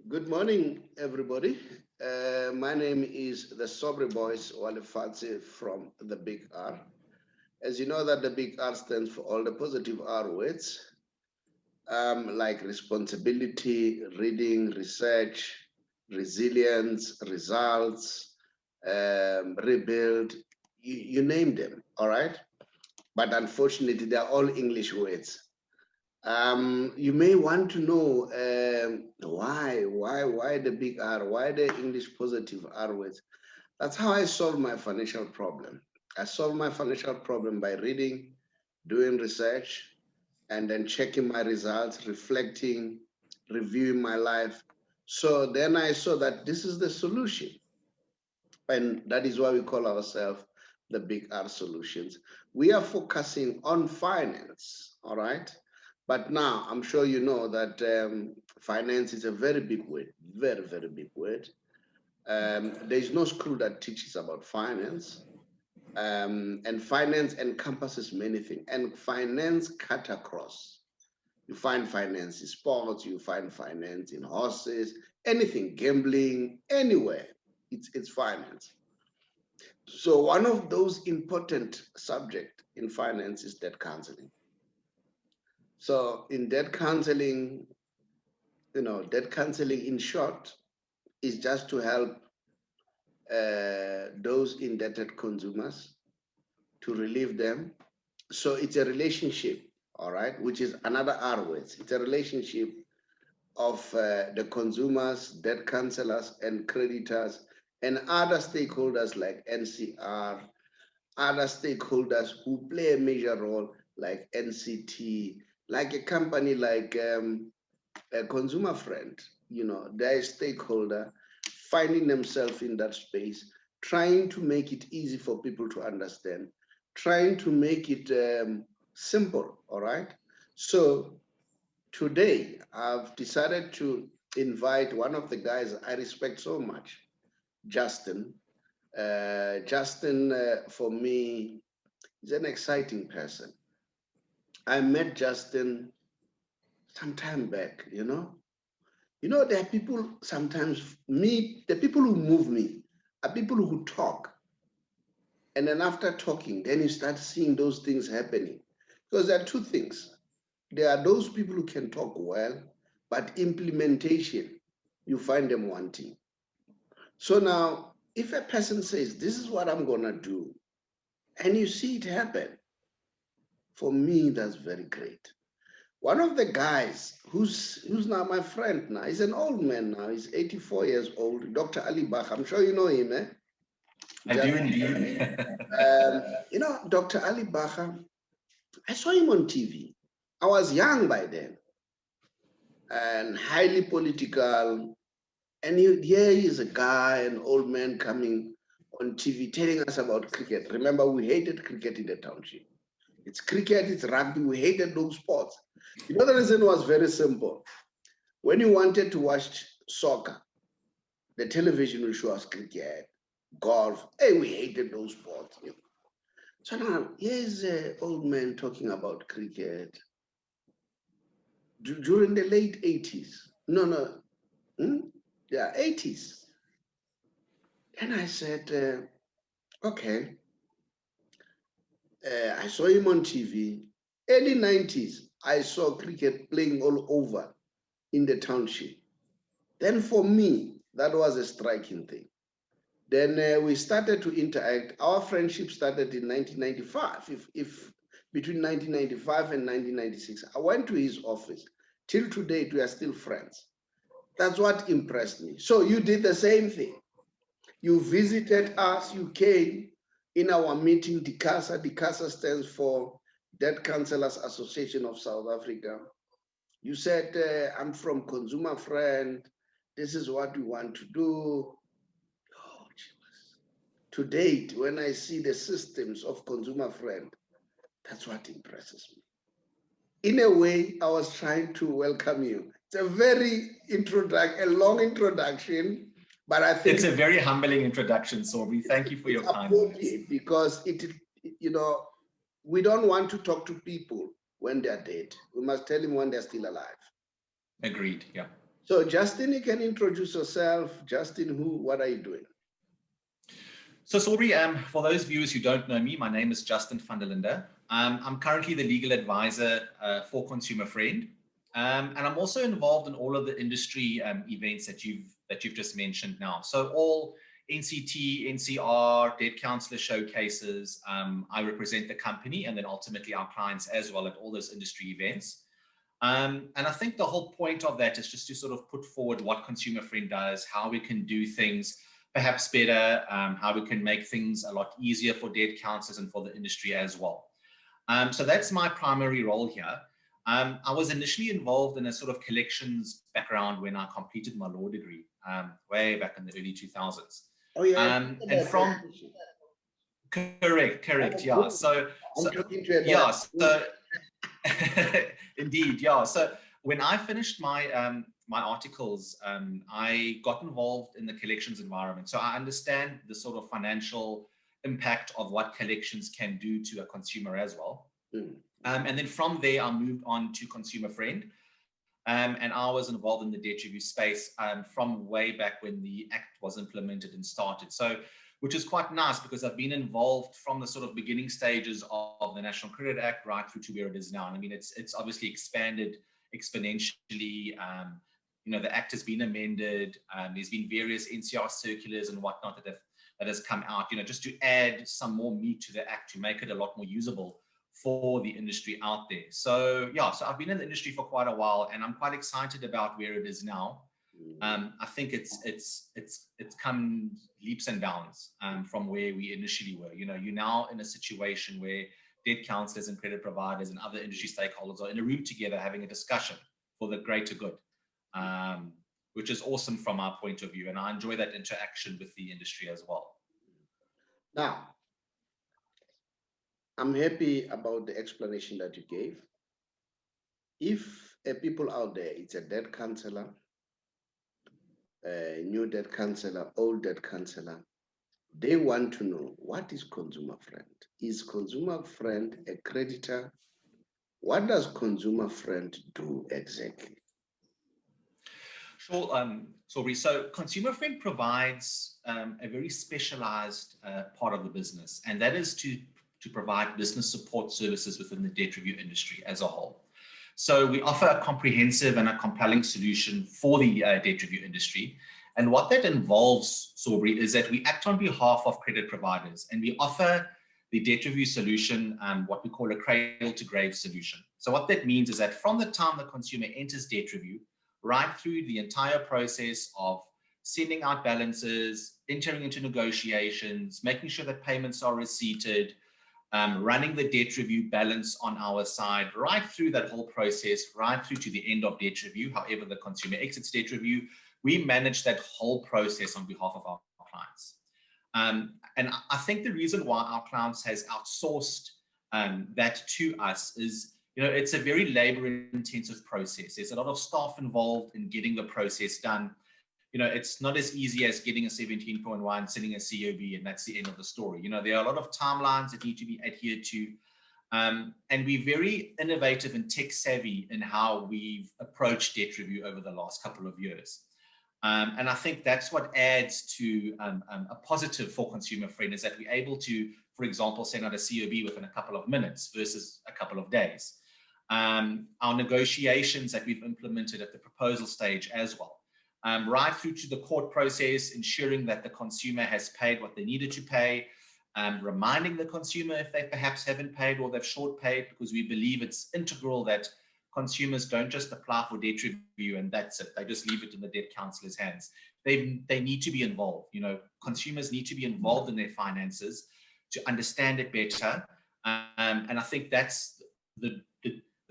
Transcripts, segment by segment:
Good morning, everybody. My name is the Saubrey Boys Walefatse from the Big R. As you know that the Big R stands for all the positive R words, like responsibility, reading, research, resilience, results, rebuild, you name them, all right? But unfortunately, they're all English words. You may want to know why the big R, why the English positive R words. That's how I solved my financial problem. I solved my financial problem by reading, doing research, and then checking my results, reflecting, reviewing my life. So then I saw that this is the solution. And that is why we call ourselves the Big R Solutions. We are focusing on finance, all right? But now I'm sure you know that finance is a very big word, very, very big word. There is no school that teaches about finance. And finance encompasses many things. And finance cut across. You find finance in sports, you find finance in horses, anything, gambling, anywhere. It's finance. So one of those important subject in finance is debt counseling. So in debt counseling, debt counseling in short is just to help those indebted consumers to relieve them. So it's a relationship, all right, which is another R word. It's a relationship of the consumers, debt counselors, and creditors, and other stakeholders like NCR, other stakeholders who play a major role like NCT, like a company like a consumer friend, they're a stakeholder finding themselves in that space, trying to make it easy for people to understand, trying to make it simple, all right? So today I've decided to invite one of the guys I respect so much, Justin. Justin, for me, is an exciting person. I met Justin some time back, there are people sometimes, the people who move me are people who talk. And then after talking, then you start seeing those things happening. Because there are two things. There are those people who can talk well, but implementation, you find them wanting. So now, if a person says, this is what I'm going to do, and you see it happen, for me, that's very great. One of the guys who's now my friend now, he's an old man now, he's 84 years old, Dr. Ali Bach. I'm sure you know him, eh? I do indeed. Dr. Ali Baha, I saw him on TV. I was young by then and highly political. And here he is a guy, an old man coming on TV telling us about cricket. Remember, we hated cricket in the township. It's cricket, it's rugby. We hated those sports. The reason was very simple. When you wanted to watch soccer, the television will show us cricket, golf. Hey, we hated those sports. So now, here's an old man talking about cricket during the late 80s. No, yeah, 80s. And I said, okay, I saw him on TV. Early 90s, I saw cricket playing all over in the township. Then for me, that was a striking thing. Then we started to interact. Our friendship started in 1995. If between 1995 and 1996, I went to his office. Till today, we are still friends. That's what impressed me. So you did the same thing. You visited us, you came in our meeting, DICASA. DICASA stands for Debt Counselors Association of South Africa. You said, I'm from Consumer Friend. This is what we want to do. Oh, to date, when I see the systems of Consumer Friend, that's what impresses me. In a way, I was trying to welcome you. It's a a long introduction, but I think it's a very humbling introduction, Saubrey. Thank you for your kind words. Because we don't want to talk to people when they're dead. We must tell them when they're still alive. Agreed. Yeah. So Justin, you can introduce yourself. Justin, what are you doing? So Saubrey, for those viewers who don't know me, my name is Justin van der Linde. I'm currently the legal advisor for Consumer Friend. And I'm also involved in all of the industry events that you've just mentioned now. So all NCT, NCR, Debt Counselor showcases, I represent the company and then ultimately our clients as well at all those industry events. And I think the whole point of that is just to sort of put forward what Consumer Friend does, how we can do things perhaps better, how we can make things a lot easier for debt counselors and for the industry as well. So that's my primary role here. I was initially involved in a sort of collections background when I completed my law degree, way back in the early 2000s. Oh yeah, and from correct, yeah. So yeah, so indeed, yeah. So when I finished my my articles, I got involved in the collections environment. So I understand the sort of financial impact of what collections can do to a consumer as well. And then from there, I moved on to Consumer Friend. And I was involved in the debt review space from way back when the Act was implemented and started. So, which is quite nice because I've been involved from the sort of beginning stages of the National Credit Act right through to where it is now. And I mean, it's obviously expanded exponentially. You know, the Act has been amended. There's been various NCR circulars and whatnot that has come out, you know, just to add some more meat to the Act to make it a lot more usable for the industry out there. So yeah, so I've been in the industry for quite a while and I'm quite excited about where it is now. I think it's come leaps and bounds from where we initially were. You know, you're now in a situation where debt counselors and credit providers and other industry stakeholders are in a room together having a discussion for the greater good, which is awesome from our point of view. And I enjoy that interaction with the industry as well. Now, I'm happy about the explanation that you gave. If people out there, it's a debt counselor, a new debt counselor, old debt counselor, they want to know, what is Consumer Friend? Is Consumer Friend a creditor? What does Consumer Friend do exactly? Sure, Saubrey. So Consumer Friend provides a very specialized part of the business, and that is to provide business support services within the debt review industry as a whole. So we offer a comprehensive and a compelling solution for the debt review industry. And what that involves, Saubrey, is that we act on behalf of credit providers and we offer the debt review solution, what we call a cradle to grave solution. So what that means is that from the time the consumer enters debt review, right through the entire process of sending out balances, entering into negotiations, making sure that payments are receipted, running the debt review balance on our side, right through that whole process, right through to the end of debt review, however the consumer exits debt review, we manage that whole process on behalf of our clients. And I think the reason why our clients has outsourced that to us is, you know, it's a very labor-intensive process. There's a lot of staff involved in getting the process done. You know, it's not as easy as getting a 17.1, sending a COB, and that's the end of the story. You know, there are a lot of timelines that need to be adhered to. And we're very innovative and tech savvy in how we've approached debt review over the last couple of years. And I think that's what adds to a positive for Consumer Friend, is that we're able to, for example, send out a COB within a couple of minutes versus a couple of days. Our negotiations that we've implemented at the proposal stage as well. Right through to the court process, ensuring that the consumer has paid what they needed to pay, reminding the consumer if they perhaps haven't paid or they've short paid, because we believe it's integral that consumers don't just apply for debt review and that's it. They just leave it in the debt counselor's hands. They need to be involved. You know, consumers need to be involved in their finances to understand it better. And I think that's the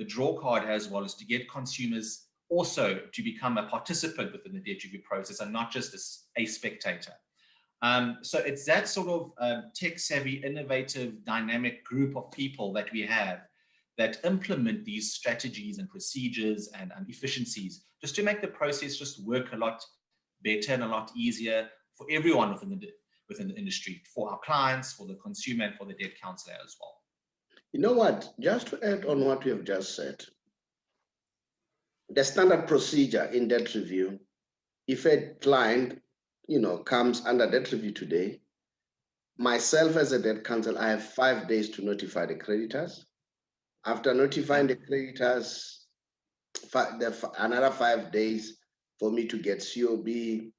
draw card as well, is to get consumers also to become a participant within the debt review process and not just a spectator. So it's that sort of tech-savvy, innovative, dynamic group of people that we have that implement these strategies and procedures and efficiencies just to make the process just work a lot better and a lot easier for everyone within the industry, for our clients, for the consumer, and for the debt counselor as well. You know what? Just to add on what you have just said, the standard procedure in debt review, if a client, comes under debt review today, myself as a debt counsel, I have 5 days to notify the creditors. After notifying the creditors, another 5 days for me to get COB.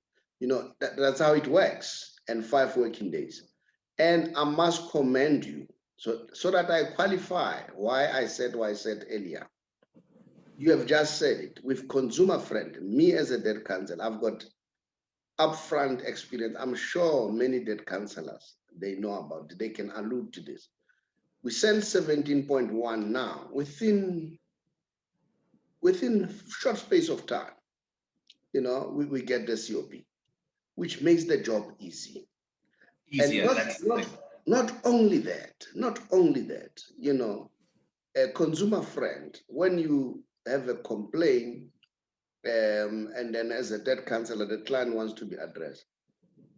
That's how it works, and 5 working days. And I must commend you, so that I qualify why I said what I said earlier. You have just said it. With consumer friend, me as a debt counsel, I've got upfront experience. I'm sure many debt counselors, they know about it. They can allude to this. We send 17.1 now within short space of time. We get the COP, which makes the job easy. Easier. And not only that, a consumer friend, when you have a complaint, and then as a debt counselor, the client wants to be addressed,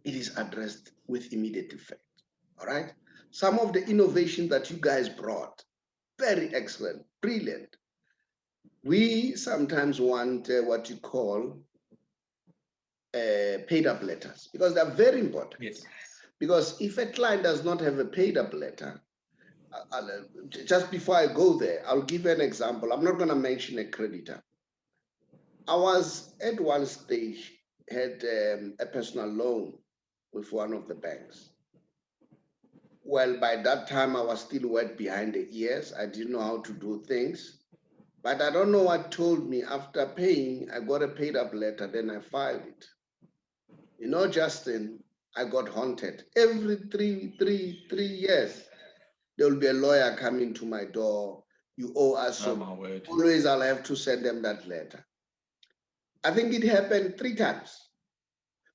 it is addressed with immediate effect. All right. Some of the innovation that you guys brought, very excellent, brilliant. We sometimes want what you call paid up letters, because they're very important. Yes. Because if a client does not have a paid up letter, just before I go there, I'll give you an example. I'm not going to mention a creditor. I was at one stage, had a personal loan with one of the banks. Well, by that time, I was still wet behind the ears. I didn't know how to do things. But I don't know what told me. After paying, I got a paid up letter, then I filed it. Justin, I got haunted. Every three years, there will be a lawyer coming to my door. You owe us so my word. Always I'll have to send them that letter. I think it happened 3 times.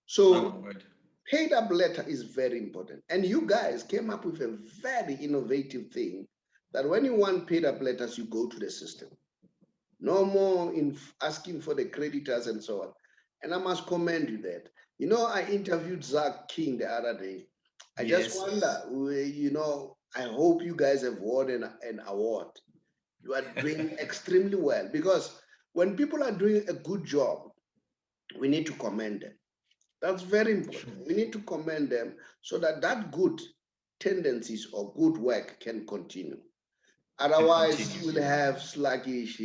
So my word. Paid up letter is very important. And you guys came up with a very innovative thing that when you want paid up letters, you go to the system. No more in asking for the creditors and so on. And I must commend you that. I interviewed Zach King the other day. I just wonder, I hope you guys have won an award. You are doing extremely well, because when people are doing a good job, we need to commend them. That's very important. Sure. We need to commend them so that good tendencies or good work can continue. Otherwise, you will have sluggish,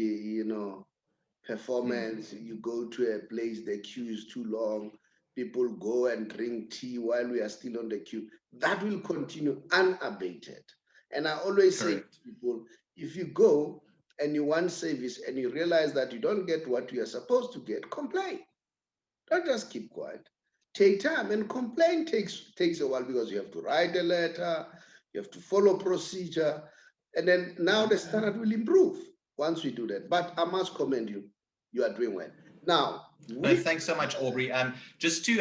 performance. You go to a place, the queue is too long. People go and drink tea while we are still on the queue. That will continue unabated. And I always say to people, if you go and you want service and you realize that you don't get what you are supposed to get, complain. Don't just keep quiet. Take time, and complain takes a while, because you have to write a letter, you have to follow procedure, and then now the standard will improve once we do that. But I must commend you. You are doing well. Now, thanks so much, Aubrey. Just to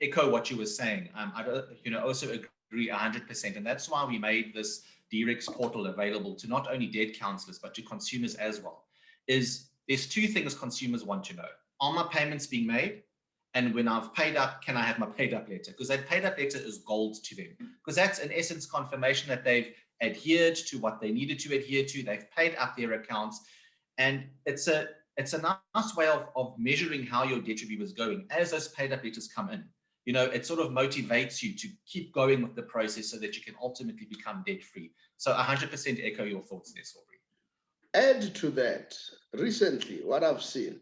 echo what you were saying, I also agree 100%, and that's why we made this DREX portal available to not only debt counselors but to consumers as well. There's 2 things consumers want to know: are my payments being made? And when I've paid up, can I have my paid up letter? Because that paid up letter is gold to them, because that's in essence confirmation that they've adhered to what they needed to adhere to. They've paid up their accounts, and it's a nice way of measuring how your debt review is going as those paid up letters come in. It sort of motivates you to keep going with the process so that you can ultimately become debt free. So 100% echo your thoughts there, Saubrey. Add to that, recently, what I've seen,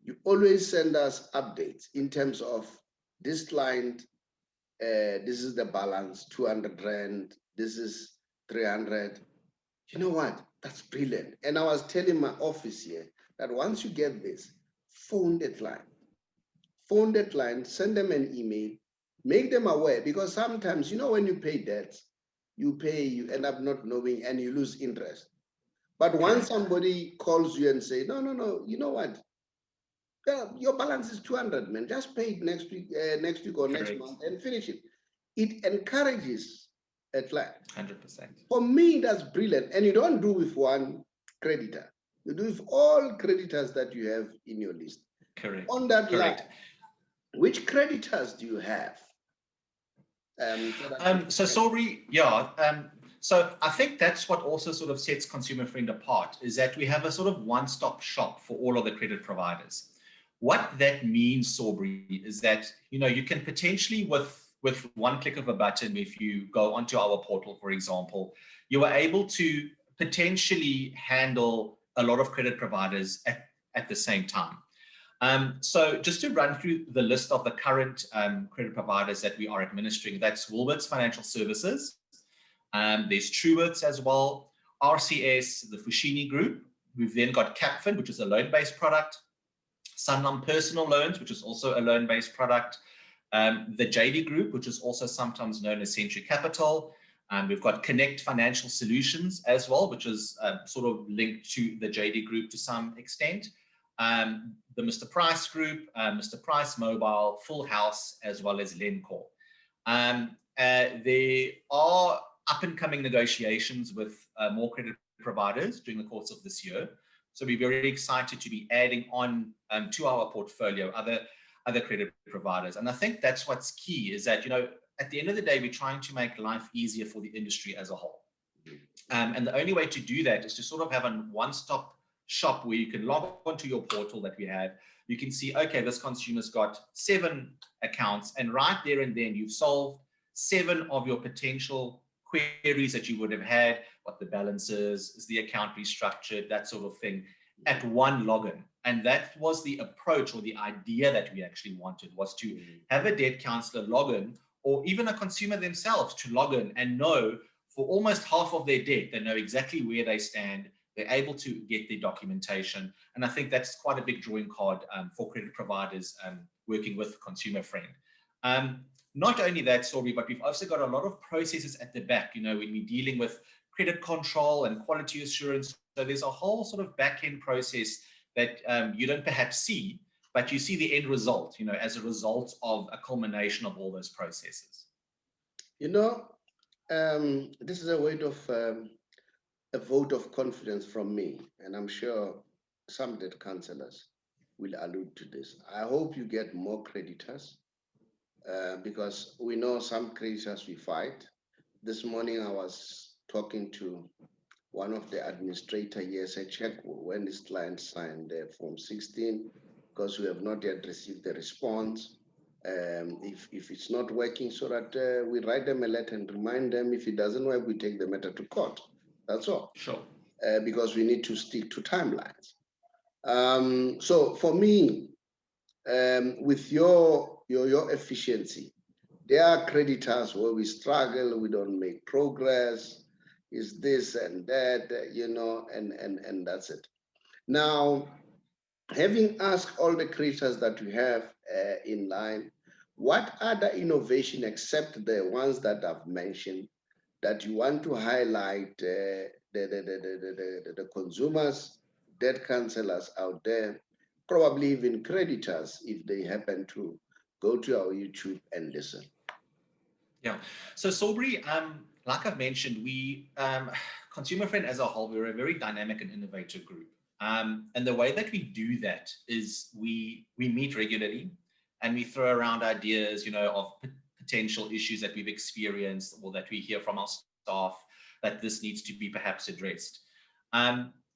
you always send us updates in terms of this client, this is the balance, 200 Rand, this is 300. You know what? That's brilliant. And I was telling my office here that once you get this, phone that line, send them an email, make them aware, because sometimes, when you pay debts, you end up not knowing, and you lose interest. But once somebody calls you and say, no, you know what? Your balance is 200, man. Just pay it next week or next month and finish it. It encourages a client. 100%. For me, that's brilliant. And you don't do with one creditor. You do with all creditors that you have in your list. Correct. On that line, which creditors do you have? So Saubrey, So I think that's what also sort of sets Consumer Friend apart, is that we have a sort of one-stop shop for all of the credit providers. What that means, Saubrey, is that, you know, you can potentially with one click of a button, if you go onto our portal, for example, you are able to potentially handle a lot of credit providers at the same time. So just to run through the list of the current credit providers that we are administering, that's Woolworths Financial Services, there's Truworths as well, RCS, the Fushini Group. We've then got Capfin, which is a loan-based product, Sanlam Personal Loans, which is also a loan-based product, the JD Group, which is also sometimes known as Century Capital. We've got Connect Financial Solutions as well, which is sort of linked to the JD Group to some extent. The Mr. Price Group, Mr. Price Mobile, Full House, as well as Lencore. There are up-and-coming negotiations with more credit providers during the course of this year. So we're very excited to be adding on to our portfolio other credit providers. And I think that's what's key, is that, you know, at the end of the day, we're trying to make life easier for the industry as a whole. And the only way to do that is to sort of have a one-stop shop where you can log onto your portal that we have. You can see, okay, this consumer's got 7 accounts, and right there and then you've solved 7 of your potential queries that you would have had, what the balance is the account restructured, that sort of thing, at one login. And that was the approach, or the idea that we actually wanted, was to have a debt counselor login, or even a consumer themselves to log in and know for almost half of their debt, they know exactly where they stand. They're able to get their documentation. And I think that's quite a big drawing card for credit providers working with Consumer Friend. Not only that, Saubrey, but we've also got a lot of processes at the back, you know, when we're dealing with credit control and quality assurance. So there's a whole sort of back-end process that you don't perhaps see, but you see the end result, you know, as a result of a culmination of all those processes. You know, this is a vote of confidence from me, and I'm sure some debt counselors will allude to this. I hope you get more creditors, because we know some creditors we fight. This morning I was talking to one of the administrator here, said, check when this client signed Form 16, because we have not yet received the response. If it's not working, so that we write them a letter and remind them. If it doesn't work, we take the matter to court. That's all. Sure. Because we need to stick to timelines. So for me, with your efficiency, there are creditors where we struggle, we don't make progress, is this and that, you know, and that's it. Now, having asked all the creditors that we have in line, what other innovation, except the ones that I've mentioned, that you want to highlight the consumers, debt counselors out there, probably even creditors, if they happen to go to our YouTube and listen? Yeah. So Saubrey, like I've mentioned, we, Consumer Friend as a whole, we're a very dynamic and innovative group. And the way that we do that is we meet regularly and we throw around ideas, you know, of potential issues that we've experienced or that we hear from our staff that this needs to be perhaps addressed.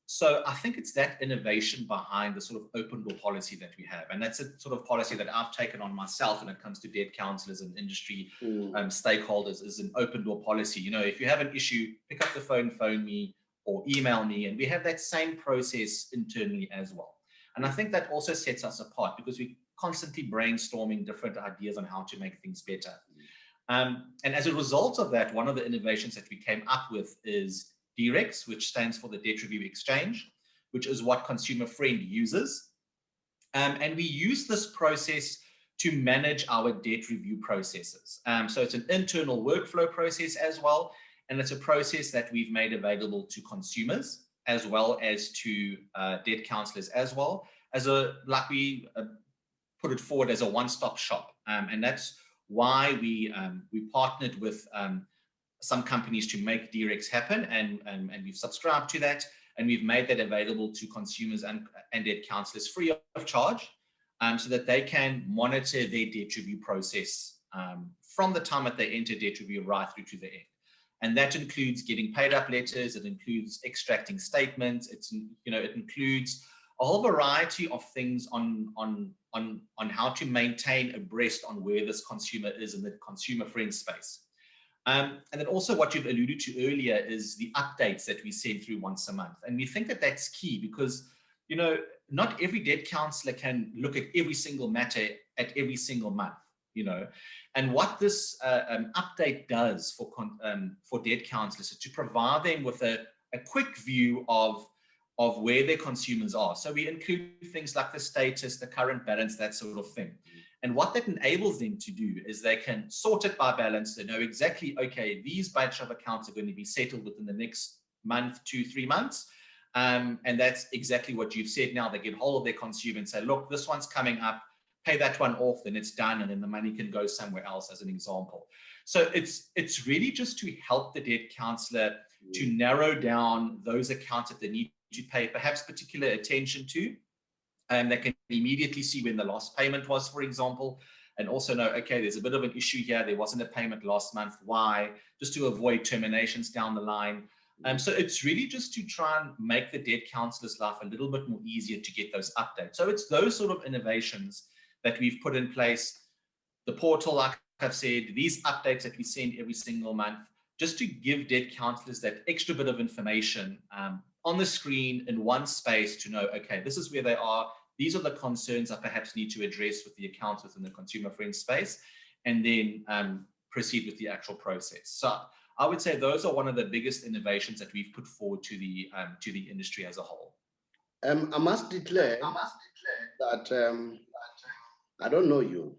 So I think it's that innovation behind the sort of open door policy that we have. And that's a sort of policy that I've taken on myself when it comes to debt counselors and industry stakeholders, is an open door policy. You know, if you have an issue, pick up the phone me, or email me, and we have that same process internally as well. And I think that also sets us apart, because we're constantly brainstorming different ideas on how to make things better. And as a result of that, one of the innovations that we came up with is DREX, which stands for the Debt Review Exchange, which is what Consumer Friend uses. And we use this process to manage our debt review processes. So it's an internal workflow process as well. And it's a process that we've made available to consumers as well as to debt counselors as well, like we put it forward as a one-stop shop. And that's why we partnered with some companies to make DREX happen, and we've subscribed to that, and we've made that available to consumers and debt counselors free of charge, so that they can monitor their debt review process from the time that they enter debt review right through to the end. And that includes getting paid up letters. It includes extracting statements. It includes a whole variety of things on how to maintain abreast on where this consumer is in the consumer friend space. And then also what you've alluded to earlier is the updates that we send through once a month. And we think that that's key because, not every debt counselor can look at every single matter at every single month, And what this update does for debt counselors is to provide them with a quick view of where their consumers are. So we include things like the status, the current balance, that sort of thing. And what that enables them to do is they can sort it by balance. They know exactly, okay, these batch of accounts are going to be settled within the next month, 2-3 months. And that's exactly what you've said now. They get hold of their consumer and say, look, this one's coming up, pay that one off, then it's done, and then the money can go somewhere else, as an example. So it's really just to help the debt counselor to narrow down those accounts that they need to pay perhaps particular attention to. They can immediately see when the last payment was, for example, and also know, okay, there's a bit of an issue here. There wasn't a payment last month. Why? Just to avoid terminations down the line. So it's really just to try and make the debt counselor's life a little bit more easier to get those updates. So it's those sort of innovations that we've put in place. The portal, like I've said, these updates that we send every single month, just to give debt counselors that extra bit of information on the screen in one space to know, okay, this is where they are. These are the concerns I perhaps need to address with the accounts within the consumer friend space, and then proceed with the actual process. So I would say those are one of the biggest innovations that we've put forward to the industry as a whole. I must declare that I don't know you.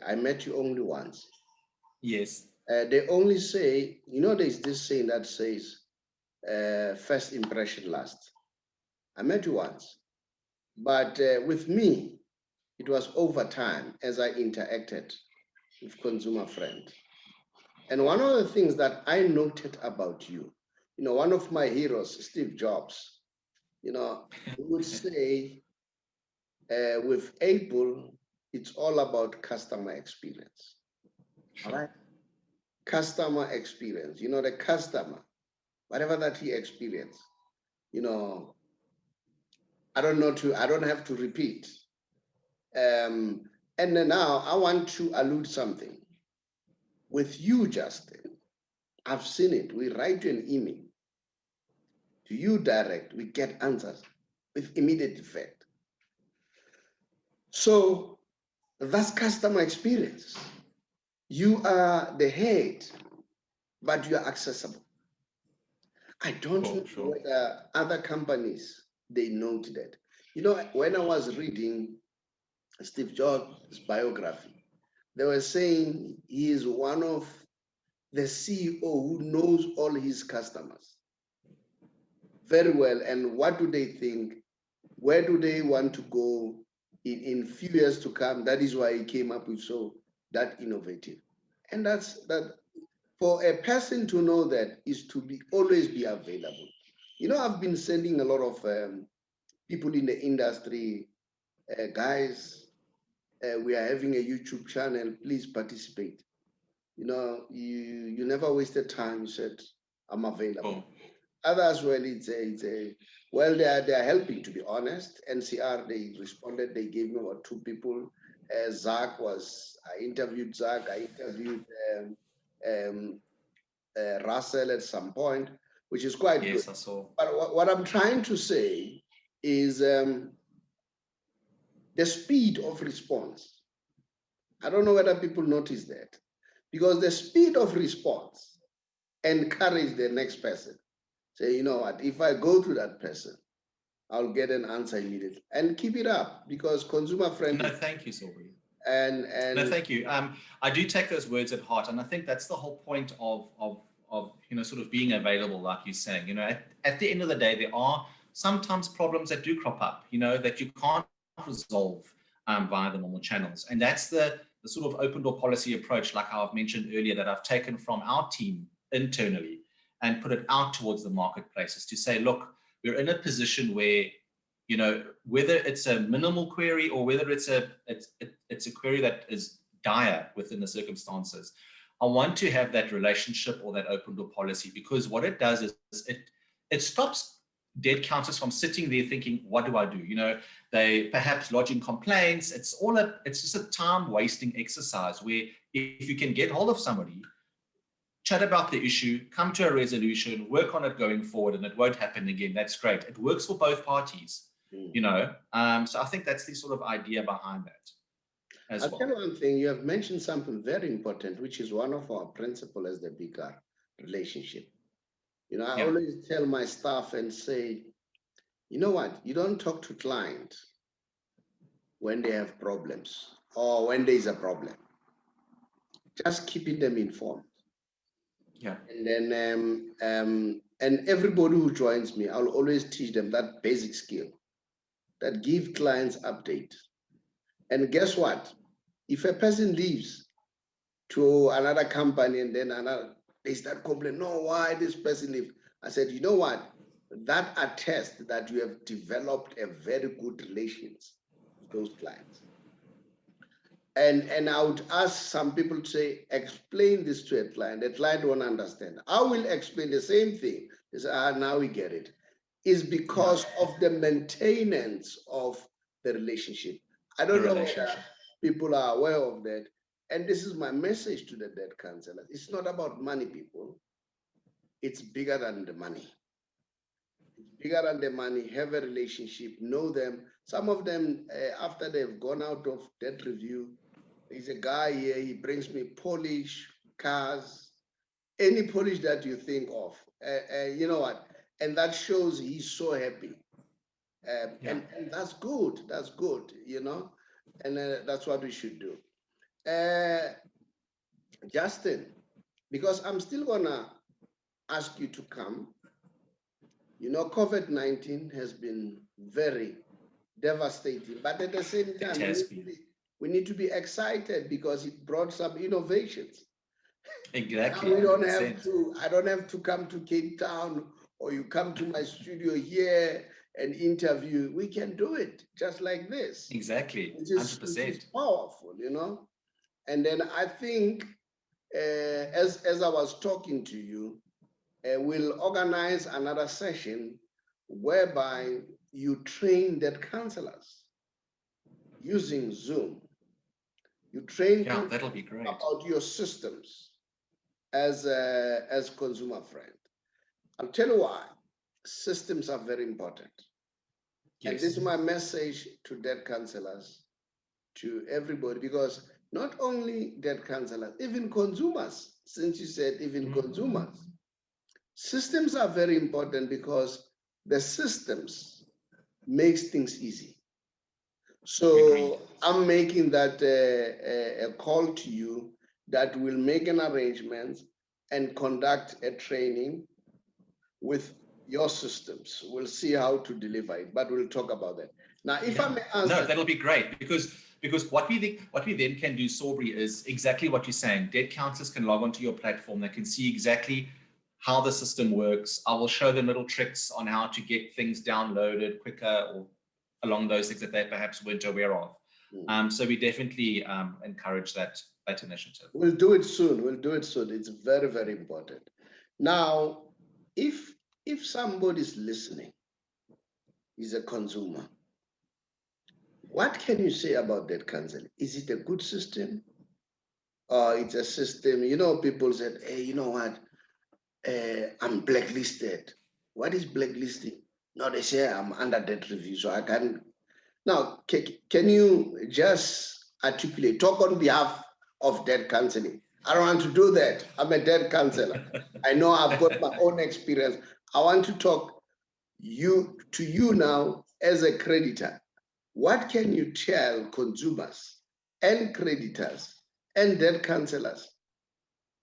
I met you only once. Yes. They only say, there's this saying that says, first impression lasts. I met you once. But with me, it was over time as I interacted with consumer friends. And one of the things that I noted about you, one of my heroes, Steve Jobs, he would say, with Apple, it's all about customer experience. All right? Customer experience. The customer, whatever that he experienced, I don't have to repeat. And then now I want to allude something. With you, Justin, I've seen it. We write you an email to you direct, we get answers with immediate effect. So that's customer experience. You are the head, but you are accessible. I don't know whether other companies, they noted that. When I was reading Steve Jobs' biography, they were saying he is one of the CEO who knows all his customers very well. And what do they think? Where do they want to go in few years to come? That is why he came up with that innovative. And that's that. For a person to know that is to always be available. I've been sending a lot of people in the industry, guys, we are having a YouTube channel, please participate. You never wasted time. You said, I'm available. Others, well, well, they are helping, to be honest. NCR, they responded, they gave me about 2 people. I interviewed Zach, I interviewed Russell at some point, which is quite good. Yes, I saw. But what I'm trying to say is the speed of response. I don't know whether people notice that, because the speed of response encourages the next person. Say, you know what, if I go to that person, I'll get an answer immediately. And keep it up, because consumer friendly. No, thank you, Saubrey. And no, thank you. I do take those words at heart, and I think that's the whole point of sort of being available, like you're saying. At the end of the day, there are sometimes problems that do crop up, that you can't resolve via the normal channels, and that's the sort of open door policy approach, like I've mentioned earlier, that I've taken from our team internally and put it out towards the marketplaces to say, look, we're in a position where, whether it's a minimal query or whether it's a query that is dire within the circumstances, I want to have that relationship or that open door policy, because what it does is it stops debt counters from sitting there thinking, what do I do? You know, they perhaps lodging complaints. It's just a time wasting exercise where if you can get hold of somebody, chat about the issue, come to a resolution, work on it going forward, and it won't happen again. That's great. It works for both parties, you know. So I think that's the sort of idea behind that as I'll well. tell you one thing, you have mentioned something very important, which is one of our principles as the bigger relationship. You know, I always tell my staff and say, you know what, you don't talk to clients when they have problems or when there is a problem. Just keeping them informed. Yeah. And then, and everybody who joins me, I'll always teach them that basic skill that give clients update. And guess what? If a person leaves to another company and then they start complaining, no, why this person leave? I said, you know what? That attests that you have developed a very good relations with those clients. And I would ask some people to say, explain this to a client. The client won't understand. I will explain the same thing. They say, now we get it. It's because of the maintenance of the relationship. I don't know whether people are aware of that. And this is my message to the debt counselors. It's not about money, people. It's bigger than the money. It's bigger than the money. Have a relationship, know them. Some of them, after they've gone out of debt review, there's a guy here, he brings me Polish cars, any Polish that you think of. You know what? And that shows he's so happy. And that's good. That's good, you know? And that's what we should do. Justin, because I'm still gonna ask you to come. You know, COVID-19 has been very devastating, but at the same time, we need to be excited because it brought some innovations. Exactly. We don't have to, I don't have to come to Cape Town or you come to my studio here and interview. We can do it just like this. Exactly. Which is powerful, you know? And then I think as I was talking to you, we'll organize another session whereby you train debt counselors using Zoom. You train that'll be great. about your systems as consumer friend. I'll tell you why. Systems are very important. Yes. And this is my message to debt counselors, to everybody, because not only debt counselors, even consumers, since you said even consumers, systems are very important because the systems makes things easy. So I'm making that a call to you that will make an arrangement and conduct a training with your systems. We'll see how to deliver it, but we'll talk about that. Now, if I may ask... No, that'll be great, because what we then can do, Saubrey, is exactly what you're saying. Debt counsellors can log onto your platform. They can see exactly how the system works. I will show them little tricks on how to get things downloaded quicker or along those things that they perhaps weren't aware of. So we definitely encourage that initiative. We'll do it soon. We'll do it soon. It's very, very important. Now, if somebody's listening, is a consumer, what can you say about debt counseling? Is it a good system? Or it's a system, you know, people said, hey, you know what? I'm blacklisted. What is blacklisting? No, they say I'm under debt review, so I can't. Now, can you just articulate, talk on behalf of debt counseling? I don't want to do that. I'm a debt counselor. I know I've got my own experience. I want to talk to you now as a creditor. What can you tell consumers and creditors and debt counselors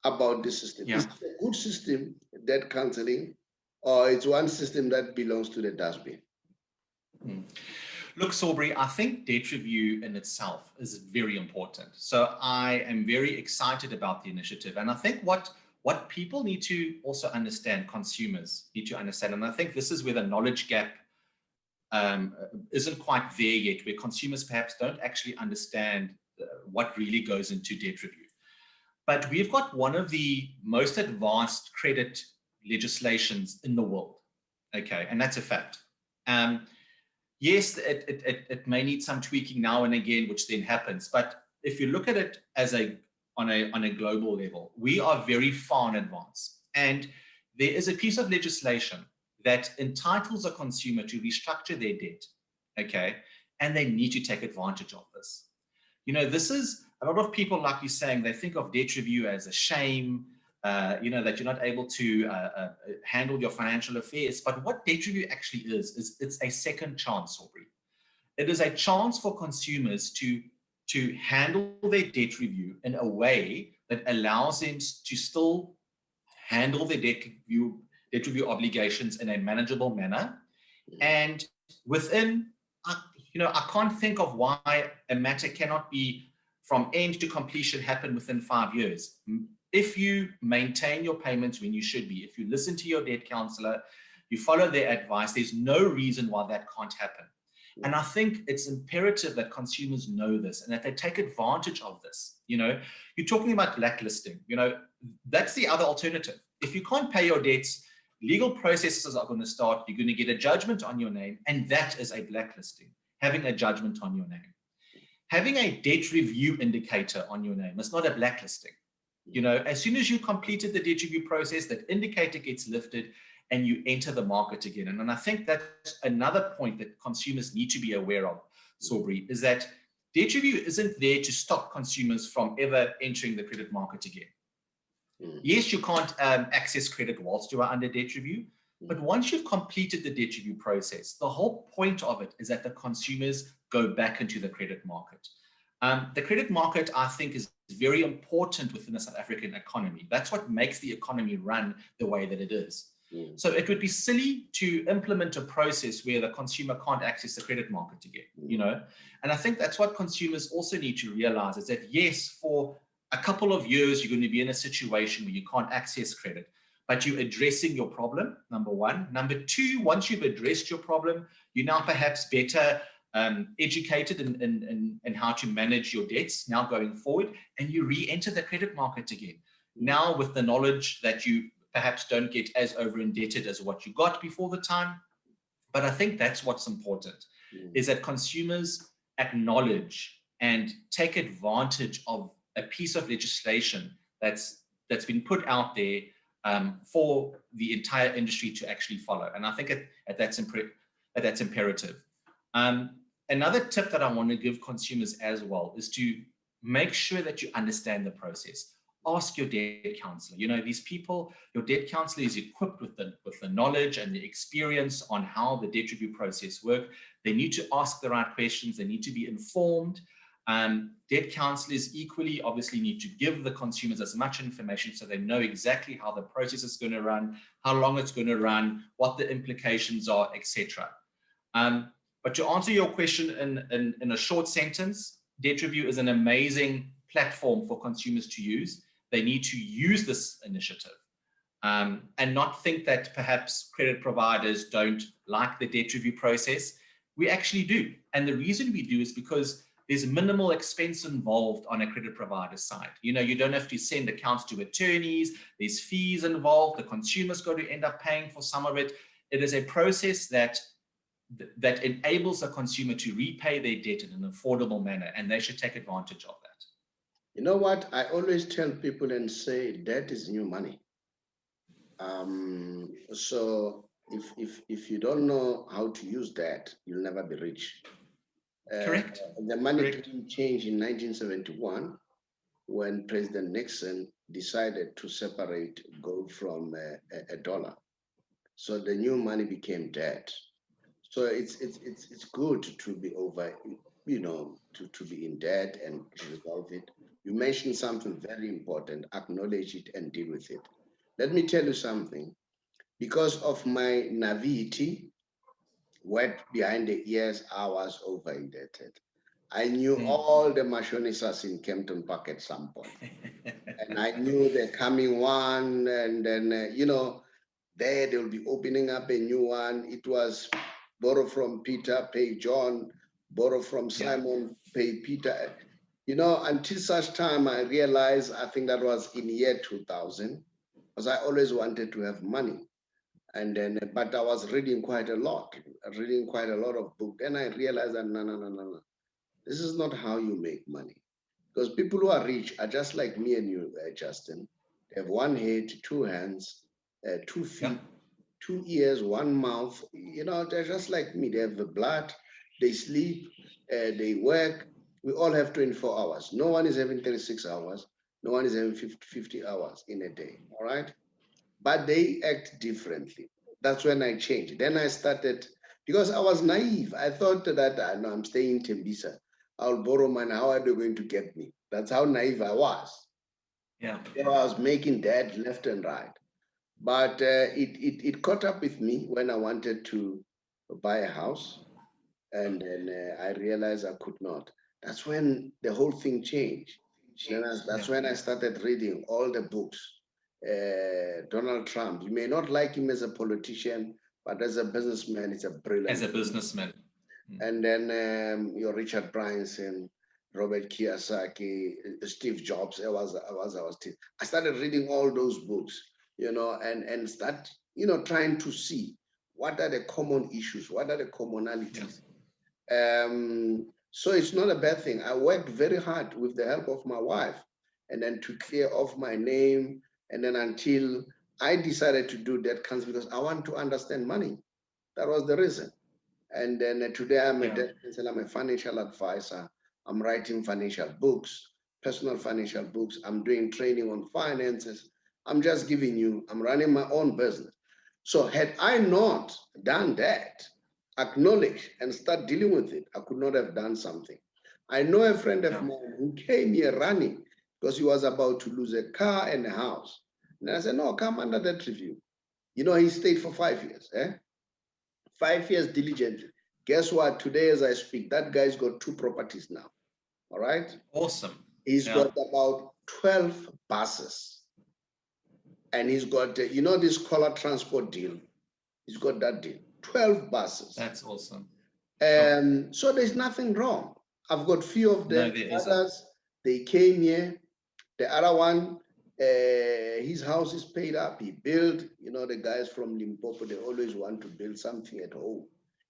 about this system? Is it a good system, debt counseling, or it's one system that belongs to the dustbin? Look, Saubrey, I think debt review in itself is very important. So I am very excited about the initiative. And I think what people need to also understand, consumers need to understand, and I think this is where the knowledge gap isn't quite there yet, where consumers perhaps don't actually understand what really goes into debt review. but we've got one of the most advanced credit legislations in the world. Okay, and that's a fact. Yes, it may need some tweaking now and again, which then happens. But if you look at it as on a global level, we are very far in advance. And there is a piece of legislation that entitles a consumer to restructure their debt. Okay, and they need to take advantage of this. This is a lot of people, like you're saying, they think of debt review as a shame. That you're not able to handle your financial affairs. But what debt review actually is it's a second chance, Saubrey. It is a chance for consumers to handle their debt review in a way that allows them to still handle their debt review obligations in a manageable manner. And within, I can't think of why a matter cannot be from end to completion happen within 5 years. If you maintain your payments when you should be, if you listen to your debt counselor, you follow their advice, there's no reason why that can't happen. And I think it's imperative that consumers know this and that they take advantage of this. You're talking about blacklisting. That's the other alternative. If you can't pay your debts, legal processes are going to start. You're going to get a judgment on your name, and that is a blacklisting, having a judgment on your name. Having a debt review indicator on your name is not a blacklisting. As soon as you completed the debt review process, that indicator gets lifted and you enter the market again. And I think that's another point that consumers need to be aware of, Saubrey, is that debt review isn't there to stop consumers from ever entering the credit market again. Yes, you can't access credit whilst you are under debt review, but once you've completed the debt review process, the whole point of it is that the consumers go back into the credit market. The credit market, I think, is very important within the South African economy. That's what makes the economy run the way that it is. So it would be silly to implement a process where the consumer can't access the credit market again, And I think that's what consumers also need to realize is that, yes, for a couple of years, you're going to be in a situation where you can't access credit, but you're addressing your problem, number one. Number two, once you've addressed your problem, you're now perhaps better educated in how to manage your debts now going forward, and you re-enter the credit market again. Now with the knowledge that you perhaps don't get as over-indebted as what you got before the time. But I think that's what's important, is that consumers acknowledge and take advantage of a piece of legislation that's been put out there for the entire industry to actually follow. And I think that's imperative. Another tip that I want to give consumers as well is to make sure that you understand the process. Ask your debt counselor. These people, your debt counselor is equipped with the knowledge and the experience on how the debt review process works. They need to ask the right questions. They need to be informed. Debt counselors equally obviously need to give the consumers as much information so they know exactly how the process is going to run, how long it's going to run, what the implications are, etc. But to answer your question in a short sentence, debt review is an amazing platform for consumers to use. They need to use this initiative and not think that perhaps credit providers don't like the debt review process. We actually do. And the reason we do is because there's minimal expense involved on a credit provider side. You don't have to send accounts to attorneys. There's fees involved. The consumer's got to end up paying for some of it. It is a process that enables a consumer to repay their debt in an affordable manner, and they should take advantage of that. You know what? I always tell people and say debt is new money. So if you don't know how to use debt, you'll never be rich. Correct. The money didn't change in 1971 when President Nixon decided to separate gold from a dollar. So the new money became debt. So it's good to be to be in debt and resolve it. You mentioned something very important: acknowledge it and deal with it. Let me tell you something. Because of my naivety, wet behind the ears, I was over indebted. I knew all the machinistas in Kempton Park at some point, and I knew the coming one, and then there they'll be opening up a new one. It was borrow from Peter, pay John, borrow from Simon, pay Peter. You know, until such time I realized, I think that was in year 2000, because I always wanted to have money. And then, but I was reading quite a lot, of books. Then I realized that no. This is not how you make money. Because people who are rich are just like me and you, Justin. They have one head, two hands, 2 feet, Yeah. 2 ears, one mouth. You know, they're just like me. They have the blood, they sleep, they work. We all have 24 hours. No one is having 36 hours. No one is having 50 hours in a day. All right. But they act differently. That's when I changed. Then I started, because I was naive. I thought that no, I'm staying in Tembisa. I'll borrow money. How are they going to get me? That's how naive I was. Yeah. You know, I was making debt left and right. But it caught up with me when I wanted to buy a house. And then I realized I could not. That's when the whole thing changed. That's Yeah. when I started reading all the books. Donald Trump, you may not like him as a politician, but as a businessman, he's a As brilliant. a businessman. Mm. And then your Richard Branson, Robert Kiyosaki, Steve Jobs. I started reading all those books, you know, and start, you know, trying to see what are the common issues, what are the commonalities. So it's not a bad thing. I worked very hard with the help of my wife, and then to clear off my name, and then until I decided to do that counts because I want to understand money. That was the reason. And then today I'm a Yeah. debt counselor, I'm a financial advisor. I'm writing financial books, personal financial books. I'm doing training on finances. I'm running my own business. So had I not done that, acknowledge and start dealing with it, I could not have done something. I know a friend of Yeah. mine who came here running because he was about to lose a car and a house. And I said, no, come under that review. You know, he stayed for 5 years, 5 years diligently. Guess what? Today, as I speak, that guy's got 2 properties now. All right. Awesome. He's Yeah. got about 12 buses. And he's got, you know, this collar transport deal. He's got that deal. 12 buses. That's awesome. Sure. So there's nothing wrong. I've got few of No, them. there isn't. Others, they came here. The other one, his house is paid up. He built, you know, the guys from Limpopo, they always want to build something at home.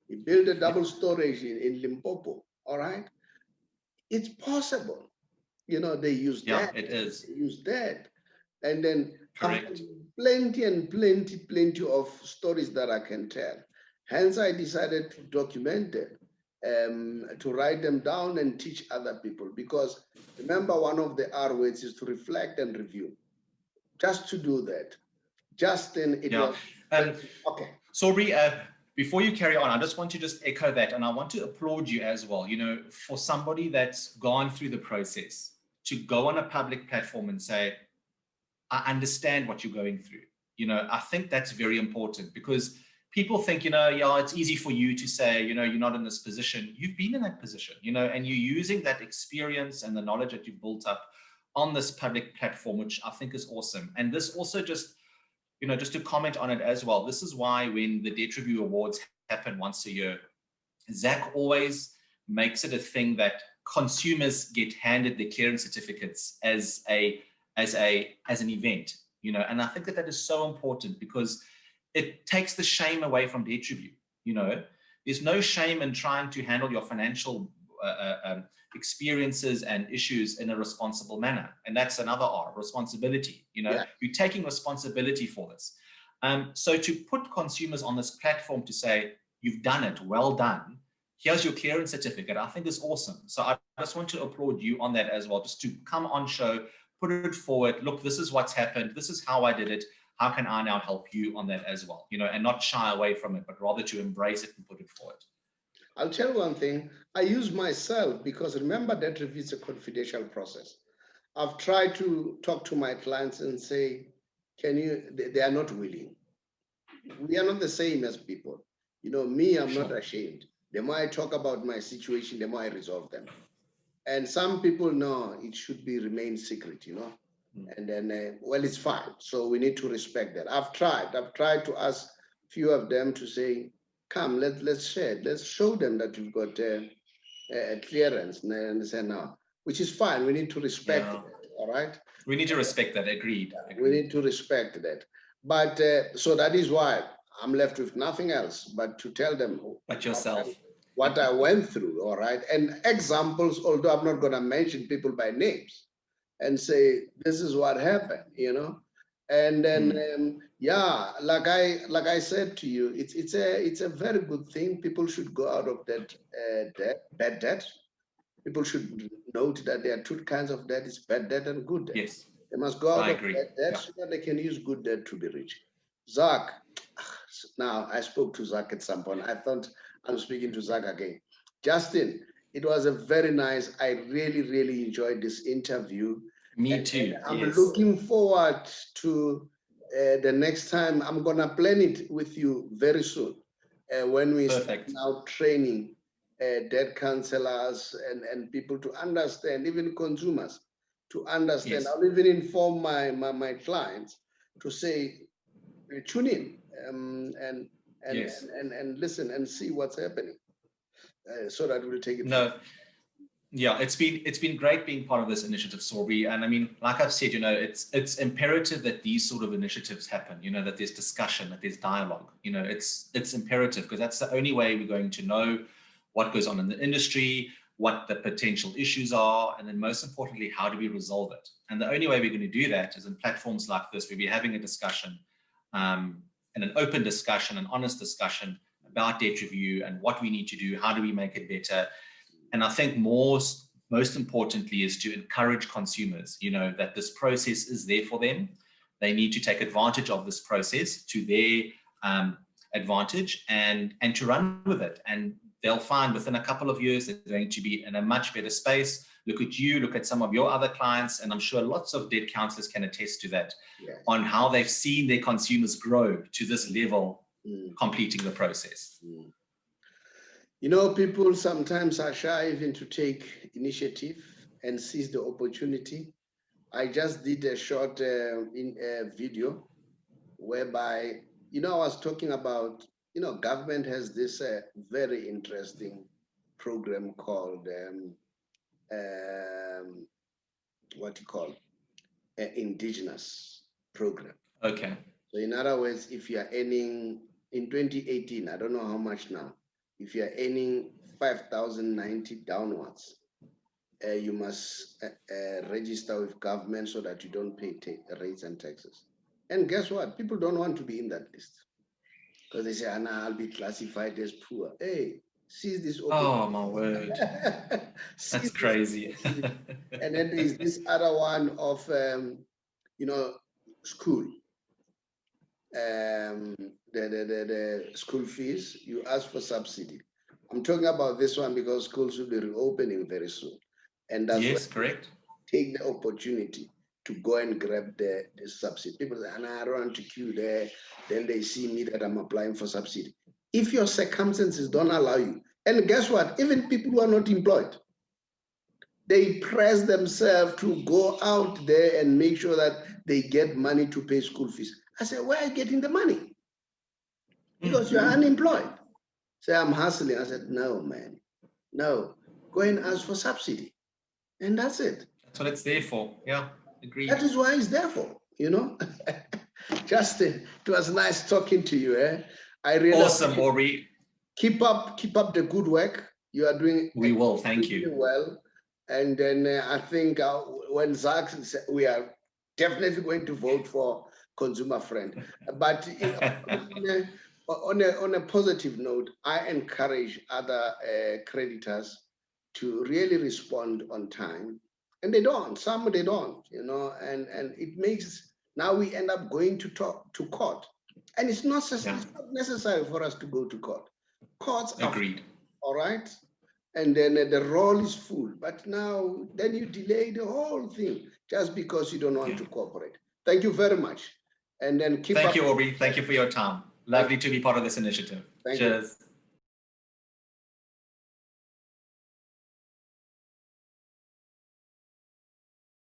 He built a double storage in Limpopo. All right. It's possible. You know, they use Yeah, that. it is. They use that. And then I've got Correct. plenty and plenty of stories that I can tell. Hence, I decided to document them, to write them down and teach other people. Because remember, one of the R words is to reflect and review. Just to do that. Just then it Yeah. was okay. Saubrey, before you carry on, I just want to just echo that, and I want to applaud you as well. You know, for somebody that's gone through the process to go on a public platform and say, I understand what you're going through. You know, I think that's very important because people think, you know, yeah, it's easy for you to say, you know, you're not in this position. You've been in that position, you know, and you're using that experience and the knowledge that you've built up on this public platform, which I think is awesome. And this also just, you know, just to comment on it as well, this is why when the Debt Review Awards happen once a year, Zach always makes it a thing that consumers get handed their clearance certificates as an event, you know, and I think that is so important because it takes the shame away from debt review. You know, there's no shame in trying to handle your financial experiences and issues in a responsible manner, and that's another R, responsibility. You know, Yeah. you're taking responsibility for this. So to put consumers on this platform to say, you've done it, well done, here's your clearance certificate, I think is awesome. So I just want to applaud you on that as well, just to come on show, put it forward, look, this is what's happened, this is how I did it, how can I now help you on that as well, you know, and not shy away from it, but rather to embrace it and put it forward. I'll tell you one thing. I use myself because remember that review is a confidential process. I've tried to talk to my clients and say, can you, they are not willing. We are not the same as people. You know, me, I'm not ashamed. The more I talk about my situation, the more I resolve them. And some people know it should be remain secret, you know. And then, well, it's fine. So we need to respect that. I've tried to ask few of them to say, come, let's share. Let's show them that you've got a clearance. And they say, no. which is fine. We need to respect Yeah. it, all right? We need to respect that. Agreed. We need to respect that. But so that is why I'm left with nothing else but to tell them But yourself. what I went through, all right? And examples, although I'm not going to mention people by names and say, this is what happened, you know? And then, yeah, like I said to you, it's a very good thing. People should go out of that bad debt. People should note that there are two kinds of debt: it's bad debt and good debt. Yes. They must go out I of agree. bad debt so that they can use good debt to be rich. Zach, now I spoke to Zach at some point. I thought I'm speaking to Zach again. Justin, it was a very nice, I really, really enjoyed this interview. Me too. I'm yes. looking forward to the next time. I'm going to plan it with you very soon when we start now training debt counselors and people to understand, even consumers to understand. Yes. I'll even inform my clients to say, tune in and listen and see what's happening so that we'll take it. No. Yeah, it's been great being part of this initiative, Saubrey. And I mean, like I've said, you know, it's imperative that these sort of initiatives happen, you know, that there's discussion, that there's dialogue, you know, it's imperative, because that's the only way we're going to know what goes on in the industry, what the potential issues are, and then most importantly, how do we resolve it? And the only way we're going to do that is in platforms like this, where we're having a discussion, and an open discussion, an honest discussion about debt review and what we need to do, how do we make it better. And I think most importantly is to encourage consumers, you know, that this process is there for them. They need to take advantage of this process to their advantage and to run with it. And they'll find within a couple of years they're going to be in a much better space. Look at you, look at some of your other clients, and I'm sure lots of debt counselors can attest to that, on how they've seen their consumers grow to this level, completing the process. You know, people sometimes are shy even to take initiative and seize the opportunity. I just did a short video whereby, you know, I was talking about, you know, government has this very interesting program called what you call indigenous program. Okay. So in other words, if you are earning in 2018, I don't know how much now, if you are earning 5,090 downwards, you must register with government so that you don't pay rates and taxes. And guess what? People don't want to be in that list because they say, I'll be classified as poor. Hey, seize this opportunity. Oh, my word. That's crazy. And then there's this other one of, you know, school. The school fees, you ask for subsidy. I'm talking about this one because schools will be reopening very soon. And that's yes, correct. Take the opportunity to go and grab the subsidy. People say, I don't want to queue there. Then they see me that I'm applying for subsidy. If your circumstances don't allow you, and guess what? Even people who are not employed, they press themselves to go out there and make sure that they get money to pay school fees. I said, where are you getting the money? Because you're unemployed. Say, I'm hustling. I said, no, man. No. Go and ask for subsidy. And that's it. That's what it's there for. Yeah, agreed. That is why it's there for, you know. Justin, it was nice talking to you. I really awesome, Aubrey. Keep up the good work. You are doing. We will. Thank you. Well. And then I think when Zach said, we are definitely going to vote for Consumer Friend. But you know, on a positive note, I encourage other creditors to really respond on time. And they don't, some they don't, you know, and it makes, now we end up going to court. And it's not necessary for us to go to court. Courts are agreed. All right. And then the roll is full. But now, then you delay the whole thing just because you don't want to cooperate. Thank you very much. And then keep up. Thank you, Aubrey. Thank you for your time. Lovely to be part of this initiative. Cheers.